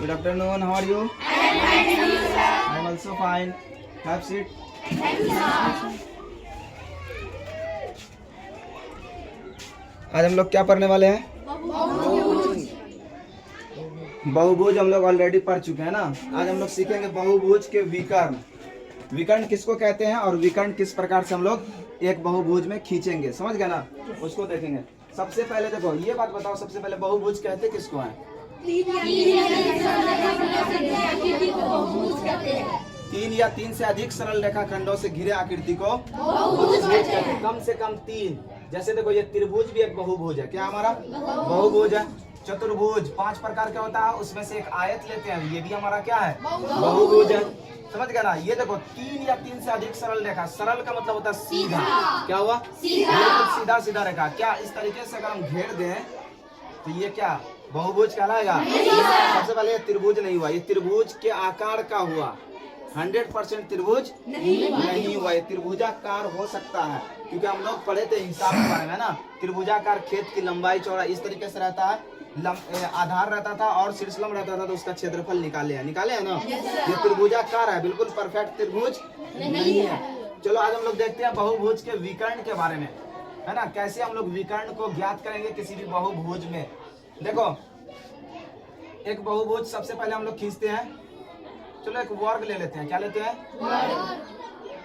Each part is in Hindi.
Good afternoon. How are you? I am also fine. Have seat. आज हम लोग क्या पढ़ने वाले हैं? बहुभुज हम लोग ऑलरेडी पढ़ चुके हैं ना। आज हम लोग सीखेंगे बहुभुज के विकर्ण। विकर्ण किसको कहते हैं और विकर्ण किस प्रकार से हम लोग एक बहुभुज में खींचेंगे, समझ गए ना? उसको देखेंगे। सबसे पहले देखो, ये बात बताओ, सबसे पहले बहुभुज कहते किसको हैं? तीन या तीन से अधिक सरल रेखाखंडों से घिरे आकृति को बहुभुज कहते हैं। कम से कम तीन। जैसे देखो, ये त्रिभुज भी एक बहुभुज है। क्या हमारा बहुभुज है? चतुर्भुज 5 प्रकार का होता है, उसमें से एक आयत लेते हैं, ये भी हमारा क्या है? बहुभुज है। समझ गया ना? ये देखो, 3 या 3 से अधिक सरल रेखा। सरल का मतलब होता है सीधा। क्या हुआ? सीधा सीधा रेखा। क्या इस तरीके से अगर हम घेर दें तो ये क्या बहुभुज कहलाएगा? सबसे पहले ये त्रिभुज नहीं हुआ, ये त्रिभुज के आकार का हुआ। 100% त्रिभुज नहीं हुआ, ये त्रिभुजाकार हो सकता है, क्योंकि हम लोग पढ़े थे हिसाब के बारे में ना। त्रिभुजाकार खेत की लंबाई चौड़ाई इस तरीके से रहता है, आधार रहता था और शीर्षलंब रहता था, तो उसका क्षेत्रफल निकाले हैं ना। ये त्रिभुजाकार है, बिल्कुल परफेक्ट त्रिभुज नहीं है। चलो आज हम लोग देखते हैं बहुभुज के विकर्ण के बारे में, है ना? कैसे हम लोग विकर्ण को ज्ञात करेंगे किसी भी बहुभुज में। देखो, एक बहुभुज सबसे पहले हम लोग खींचते हैं। चलो एक वर्ग ले लेते हैं। क्या लेते हैं?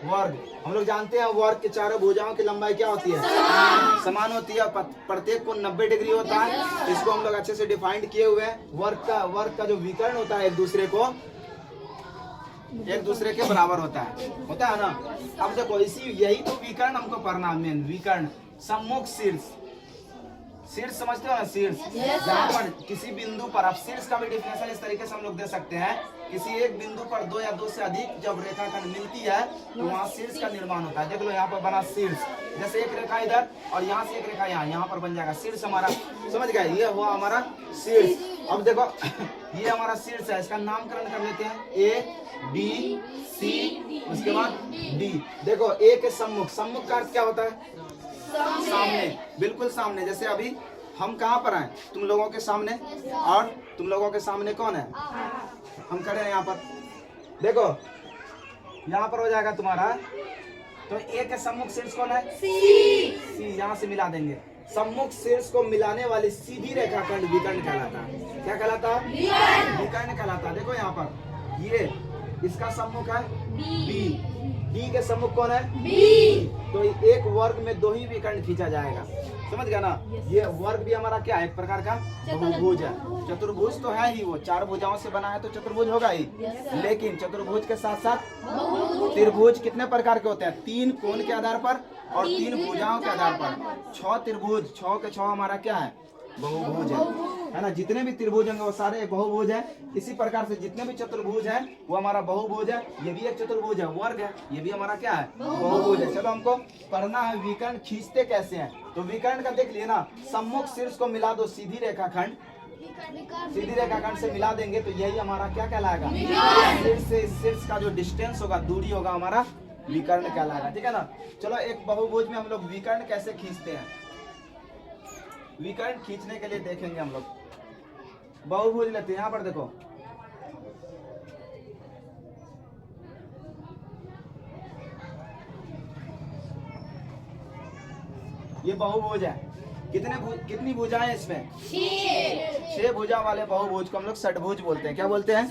वर्ग। हम लोग जानते हैं वर्ग के चारों भुजाओं की लंबाई क्या होती है? समान होती है। प्रत्येक कोण 90 डिग्री होता है। इसको हम लोग अच्छे से डिफाइंड किए हुए हैं। वर्ग का जो विकर्ण होता है एक दूसरे के बराबर होता है ना। अब देखो, यही तो विकर्ण हमको पढ़ना मेन। विकर्ण सम्मुख शीर्ष। शीर्ष समझते हो ना? शीर्ष जहाँ पर किसी बिंदु पर, आप शीर्ष का भी डिफिनेशन इस तरीके से हम लोग दे सकते हैं। किसी एक बिंदु पर 2 या 2 से अधिक जब रेखाखंड मिलती है तो वहाँ शीर्ष का निर्माण होता है। देख लो, यहाँ पर बना शीर्ष। जैसे एक रेखा इधर और यहाँ से एक रेखा यहाँ पर बन जाएगा शीर्ष हमारा। समझ गए? ये हुआ हमारा शीर्ष। अब देखो ये हमारा शीर्ष है, इसका नामकरण कर लेते हैं A B C, उसके बाद D। देखो, A के सम्मुख। सम्मुख का अर्थ क्या होता है? सामने, बिल्कुल सामने। जैसे अभी हम कहाँ पर हैं? तुम लोगों के सामने, और तुम लोगों के सामने कौन है? हम खड़े हैं यहाँ पर। देखो, यहाँ पर हो जाएगा तुम्हारा, तो ए के सम्मुख शीर्ष कौन है? सी। यहाँ से मिला देंगे। सम्मुख शीर्ष को मिलाने वाली सीधी रेखाखंड विकर्ण कहलाता है। क्या कहलाता है? विकर्ण कहलाता है। देखो यहाँ पर, ये इसका सम्मुख है बी के सम्मुख कौन है? बी। तो एक वर्ग में 2 ही विकर्ण खींचा जाएगा। समझ गया ना? ये वर्ग भी हमारा क्या है? एक प्रकार का बहुभुज है। चतुर्भुज तो है ही, वो 4 भुजाओं से बना है तो चतुर्भुज होगा ही। लेकिन चतुर्भुज के साथ साथ त्रिभुज कितने प्रकार के होते हैं? 3 कोण के आधार पर और 3 भुजाओं के आधार पर 6 त्रिभुज। 6 के 6 हमारा क्या है? बहुभुज है ना। जितने भी त्रिभुज होंगे वो सारे बहुभुज है। इसी प्रकार से जितने भी चतुर्भुज है वो हमारा बहुभुज है। ये भी एक चतुर्भुज है, वर्ग है, ये भी हमारा क्या है? बहुभुज है। चलो हमको पढ़ना है विकर्ण खींचते कैसे हैं। तो विकर्ण का देख लिए ना, सम्मुख शीर्ष को मिला दो सीधी रेखाखंड, सीधी रेखाखंड से मिला देंगे तो यही हमारा क्या कहलाएगा? शीर्ष से शीर्ष का जो डिस्टेंस होगा, दूरी होगा, हमारा विकर्ण कहलाएगा। ठीक है ना? चलो एक बहुभुज में हम लोग विकर्ण कैसे खींचते हैं। विकर्ण खींचने के लिए देखेंगे हम लोग। बहुभुज लेते हैं। यहाँ पर देखो, ये बहुभुज है। कितनी भुजाएं इसमें? 6 भुजा वाले बहुभुज को हम लोग षटभुज बोलते हैं। क्या बोलते हैं?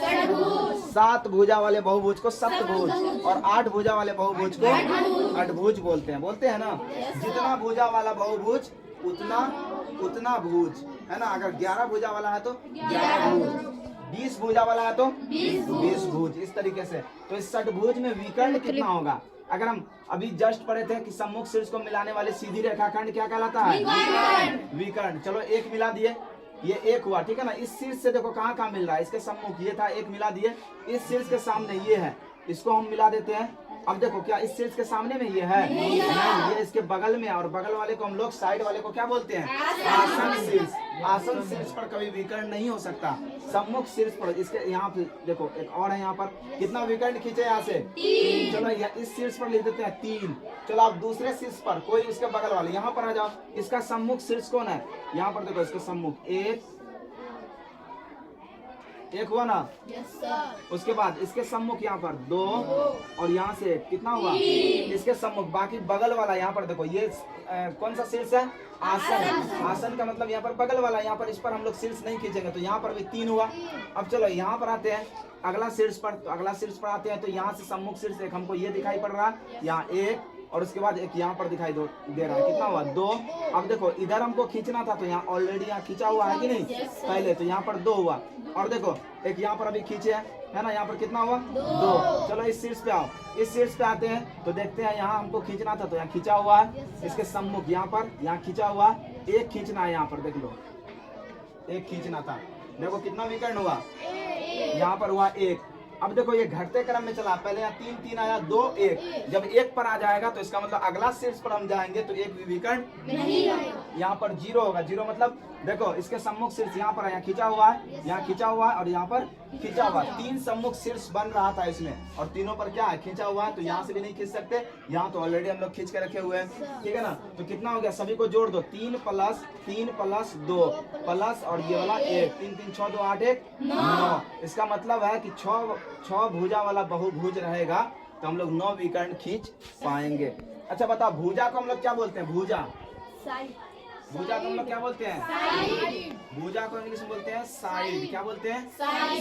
7 भुजा वाले बहुभुज को सप्तभुज, और 8 भुजा वाले बहुभुज को अठभुज बोलते हैं ना। जितना भुजा वाला बहुभुज उतना भुज, है ना। अगर 11 भुजा वाला है तो 11 भुज, 20 भुजा वाला है तो 20 भुज, इस तरीके से। तो इस षटभुज में विकर्ण कितना होगा? अगर हम अभी जस्ट पढ़े थे कि सम्मुख शीर्ष को मिलाने वाले सीधी रेखाखंड क्या कहलाता है? विकर्ण। चलो एक मिला दिए, ये एक हुआ। ठीक है ना? इस शीर्ष से देखो कहाँ मिल रहा है? इसके सम्मुख ये था, एक मिला दिए। इस शीर्ष के सामने ये है, इसको हम मिला देते हैं। अब देखो, क्या इस शीर्ष के सामने में ये है? नहीं, ये इसके बगल में, और बगल वाले को हम लोग, साइड वाले को क्या बोलते हैं? आसन शीर्ष। आसन शीर्ष पर कभी विकर्ण नहीं हो सकता। सम्मुख शीर्ष पर, इसके यहाँ पे देखो एक और है। यहाँ पर कितना विकर्ण खींचे? यहाँ से 3। चलो इस शीर्ष पर लिख देते हैं 3। चलो आप दूसरे शीर्ष पर, कोई इसके बगल वाले, यहाँ पर आ जाओ। इसका सम्मुख शीर्ष कौन है? यहाँ पर देखो, इसके सम्मुख 1 एक हुआ ना। उसके बाद इसके सम्मुख यहाँ पर 2 और यहाँ से कितना हुआ, इसके सम्मुख। बाकी बगल वाला यहाँ पर देखो, ये कौन सा शीर्ष है, आसन। आसन का मतलब यहाँ पर बगल वाला, यहाँ पर इस पर हम लोग शीर्ष नहीं खींचेंगे, तो यहाँ पर भी 3 हुआ। अब चलो यहाँ पर आते हैं अगला शीर्ष पर, तो अगला शीर्ष पर आते हैं, तो यहाँ से सम्मुख शीर्ष एक हमको ये दिखाई पड़ रहा है, यहाँ 1 और उसके बाद एक यहाँ पर दिखाई दे रहा है, कितना हुआ 2। अब देखो इधर हमको खींचना था, तो यहाँ ऑलरेडी यहाँ खींचा हुआ है कि नहीं पहले, तो यहाँ पर 2 हुआ। और देखो एक यहाँ पर अभी खींचे है ना, यहाँ पर कितना हुआ 2। चलो इस शीर्ष पे आओ, इस शीर्ष पे आते हैं, तो देखते हैं यहाँ हमको खींचना था, तो यहाँ खींचा हुआ है, इसके सम्मुख यहाँ पर यहाँ खींचा हुआ, एक खींचना है यहाँ पर, देख लो एक खींचना था। देखो कितना विकर्ण हुआ, यहाँ पर हुआ 1। अब देखो ये घटते क्रम में चला, पहले यहाँ 3 3 आया, 2 1। जब 1 पर आ जाएगा तो इसका मतलब अगला शीर्ष पर हम जाएंगे तो एक भी विकर्ण नहीं, यहाँ पर 0 होगा। 0 मतलब देखो इसके सम्मुख शीर्ष यहाँ पर यहाँ खींचा हुआ है, यहाँ खींचा हुआ है और यहाँ पर खींचा हुआ है। 3 सम्मुख शीर्ष बन रहा था इसमें, और तीनों पर क्या है, खींचा हुआ है, तो यहाँ से भी नहीं खींच सकते, यहाँ तो ऑलरेडी हम लोग खींच के रखे हुए हैं, ठीक है ना। तो कितना हो गया, सभी को जोड़ दो, 3 + 2 प्लस और ये वाला 1, 3 3 6 2 8 1 9। इसका मतलब है कि 6 भुजा वाला बहुभुज रहेगा, तो हम लोग 9 विकर्ण खींच पाएंगे। अच्छा बताओ, भुजा को हम लोग क्या बोलते हैं, भुजा भुजा को हम लोग क्या बोलते हैं, भुजा को इंग्लिश में बोलते हैं साइड। क्या बोलते हैं,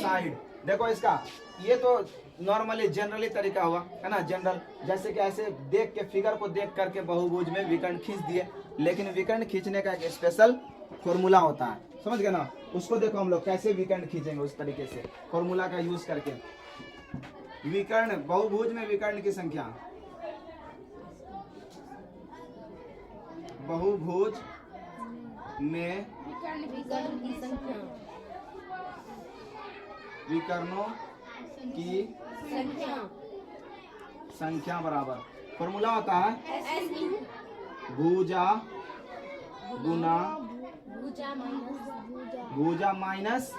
साइड। देखो इसका ये तो नॉर्मली जनरली तरीका हुआ है ना, जनरल, जैसे कि ऐसे देख के फिगर को देख करके बहुभुज में विकर्ण खींच दिए, लेकिन विकर्ण खींचने का एक स्पेशल फॉर्मूला होता है, समझ गए ना। उसको देखो हम लोग कैसे विकर्ण खींचेंगे, उस तरीके से फॉर्मूला का यूज करके। विकर्ण, बहुभुज में विकर्ण की संख्या, बहुभुज में विकर्णों की संख्या बराबर, फॉर्मूला होता है भुजा गुना भुजा माइनस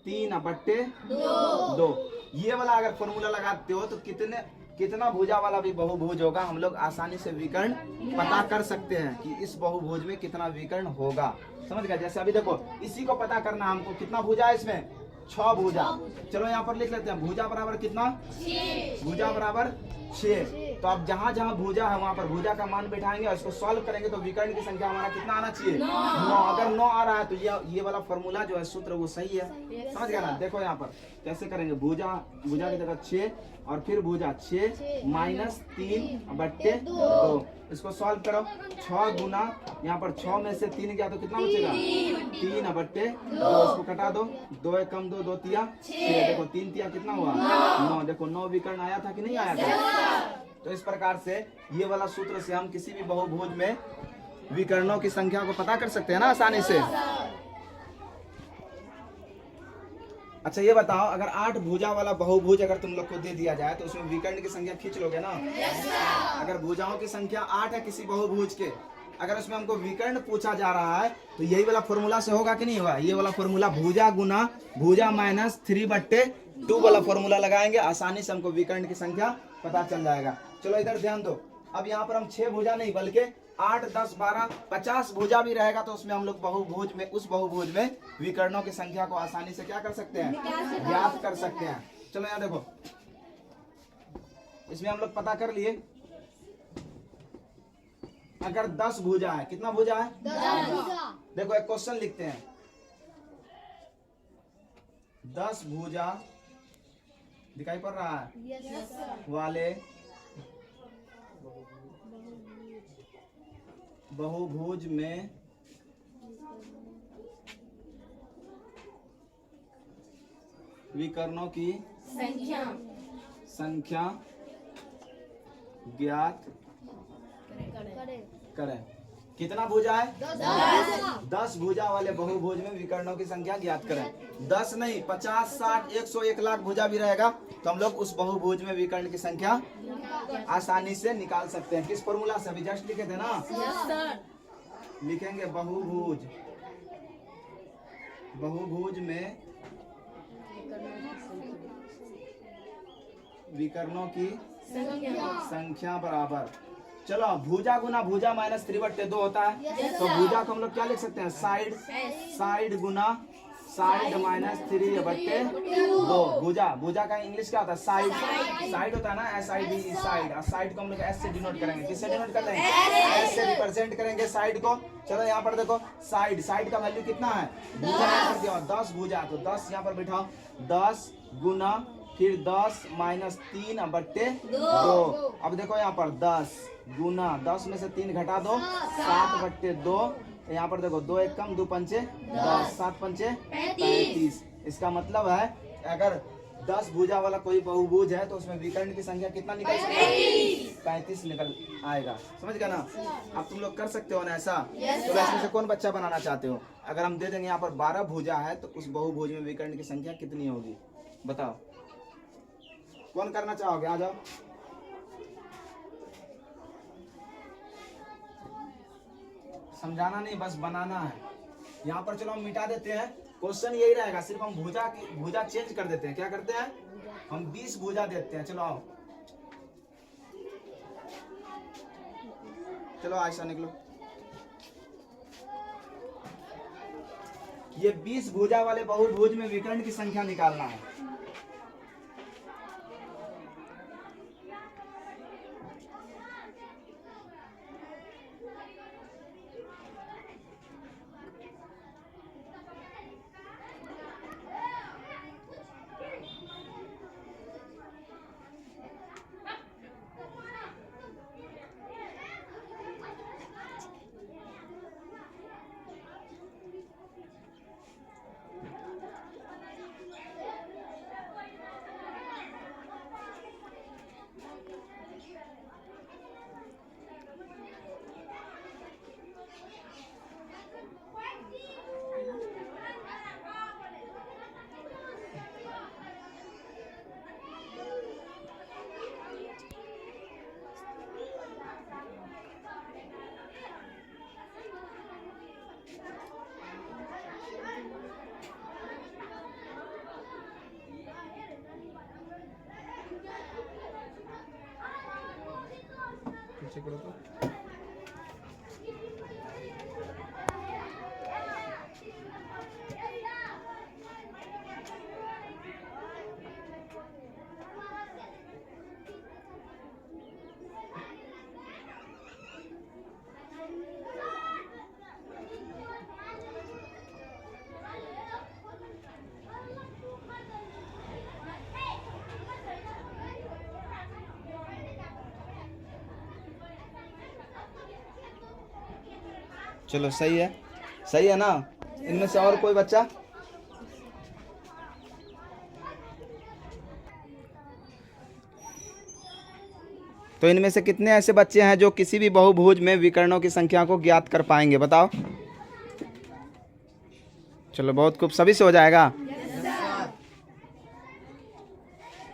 3/2। ये वाला अगर फॉर्मूला लगाते हो तो कितना भुजा वाला भी बहुभुज होगा, हम लोग आसानी से विकर्ण पता कर सकते हैं कि इस बहुभुज में कितना विकर्ण होगा, समझ गया। जैसे अभी देखो इसी को पता करना हमको, कितना भुजा है इसमें, 6 भुजा। चलो यहाँ पर लिख लेते हैं, भुजा बराबर कितना, भुजा बराबर 6। तो अब जहाँ जहाँ भुजा है वहाँ पर भुजा का मान बैठाएंगे और इसको सॉल्व करेंगे, तो विकर्ण की संख्या हमारा कितना आना चाहिए, 9। अगर 9 आ रहा है तो ये वाला फॉर्मूला जो है, सूत्र वो सही है, समझ गया ना। देखो यहाँ पर कैसे करेंगे, भुजा की जगह 6 और फिर भुजा 6 माइनस 3/2। इसको सॉल्व करो, 6 गुना यहाँ पर 6 में से 3 गया तो कितना बचेगा, 3/2। इसको कटा दो, 2 1 कम 2 2 3 6। देखो 3 3 कितना हुआ, 9। देखो 9 विकर्ण आया था कि नहीं आया था। तो इस प्रकार से ये वाला सूत्र से हम किसी भी बहुभुज में विकर्णों की संख्या को पता कर सकते हैं ना आसानी से। अच्छा ये बताओ, अगर 8 भुजा वाला बहुभुज अगर तुम लोग को दे दिया जाए तो उसमें विकर्ण की संख्या खींच लोगे ना। अगर भुजाओं की संख्या 8 है किसी बहुभुज के, अगर उसमें हमको विकर्ण पूछा जा रहा है तो यही वाला फॉर्मूला से होगा कि नहीं होगा। ये वाला फॉर्मूला भुजा गुना भुजा माइनस 3/2 वाला फॉर्मूला लगाएंगे, आसानी से हमको विकर्ण की संख्या पता चल जाएगा। चलो इधर ध्यान दो, अब यहाँ पर हम 6 भुजा नहीं बल्कि 8 10 12 50 भुजा भी रहेगा, तो उसमें हम लोग बहुभुज में, उस बहुभुज में विकर्णों की संख्या को आसानी से क्या कर सकते हैं, ज्ञात कर सकते हैं। चलो यहाँ देखो, इसमें हम लोग पता कर लिए, अगर 10 भुजा है, कितना भुजा है, 10। देखो एक क्वेश्चन लिखते हैं, 10 भुजा दिखाई पड़ रहा है वाले बहुभुज में विकर्णों की संख्या ज्ञात करें। कितना भुजा है, 10 भुजा वाले बहुभुज में विकर्णों की संख्या ज्ञात करें। 10 नहीं 50 60 100 1 लाख भुजा भी रहेगा तो हम लोग उस बहुभुज में विकर्ण की संख्या आसानी से निकाल सकते हैं। किस फॉर्मूला से, अभी जस्ट लिखे थे ना। लिखेंगे बहुभुज में विकर्णों की संख्या बराबर, चलो भुजा गुना भुजा माइनस 3/2 होता है, तो भुजा को हम लोग क्या लिख सकते हैं, साइड गुना साइड माइनस 3 बट्टे 2। भुजा, भुजा का इंग्लिश क्या होता है? साइड। साइड होता है ना, SID, साइड। और साइड को हम लोग S से डिनोट करेंगे। किससे डिनोट कर लेंगे? S से रिप्रेजेंट करेंगे साइड को। चलो यहाँ पर देखो, साइड, साइड का वैल्यू कितना है? भुजा यहाँ पर दिया 10 भुजा, तो 10 यहाँ पर बिठाओ। 10 गुना फिर 10 माइनस 3 बट्टे 2। अब देखो यहाँ पर 10 गुना 10 में से 3 घटा दो, 7 बट्टे 2। यहाँ पर देखो 2 एक कम, 2 पंचे 10, 7 पंचे 35। इसका मतलब है अगर 10 भुजा वाला कोई बहुभुज है तो उसमें विकर्ण की संख्या कितना निकल सकता है? 35 निकल आएगा। समझ गया ना? अब तुम लोग कर सकते हो ना ऐसा? तो इसमें से कौन बच्चा बनाना चाहते हो? अगर हम दे देंगे यहाँ पर 12 भुजा है तो उस बहुभुज में विकर्ण की संख्या कितनी होगी? बताओ, कौन करना चाहोगे? आ जाओ। समझाना नहीं, बस बनाना है। यहाँ पर चलो हम मिटा देते हैं, क्वेश्चन यही रहेगा, सिर्फ हम भुजा चेंज कर देते हैं। क्या करते हैं? हम 20 भुजा देते हैं। चलो आओ, चलो आयशा निकलो। ये 20 भुजा वाले बहुभुज में विकर्ण की संख्या निकालना है। पीछे करो तो। चलो सही है, सही है ना? इनमें से और कोई बच्चा? तो इनमें से कितने ऐसे बच्चे हैं जो किसी भी बहुभुज में विकर्णों की संख्या को ज्ञात कर पाएंगे? बताओ। चलो बहुत खूब, सभी से हो जाएगा।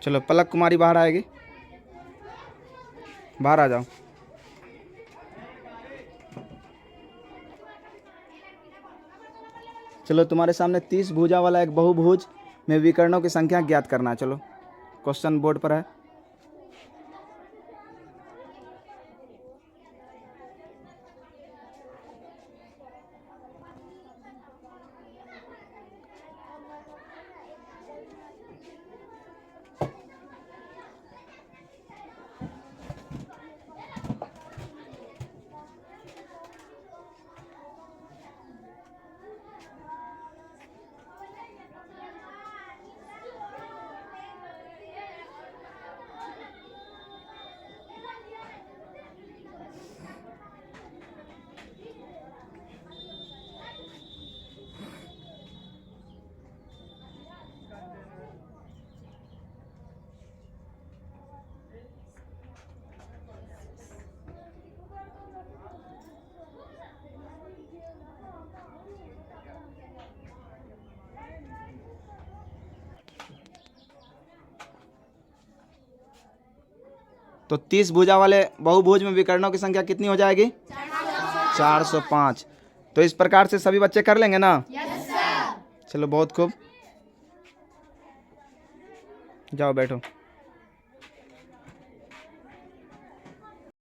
चलो पलक कुमारी बाहर आएगी, बाहर आ जाओ। चलो तुम्हारे सामने 30 भुजा वाला एक बहुभुज में विकर्णों की संख्या ज्ञात करना है। चलो क्वेश्चन बोर्ड पर है। तो 30 भुजा वाले बहुभुज में विकर्णों की संख्या कितनी हो जाएगी? 405। तो इस प्रकार से सभी बच्चे कर लेंगे ना? चलो बहुत खूब, जाओ बैठो।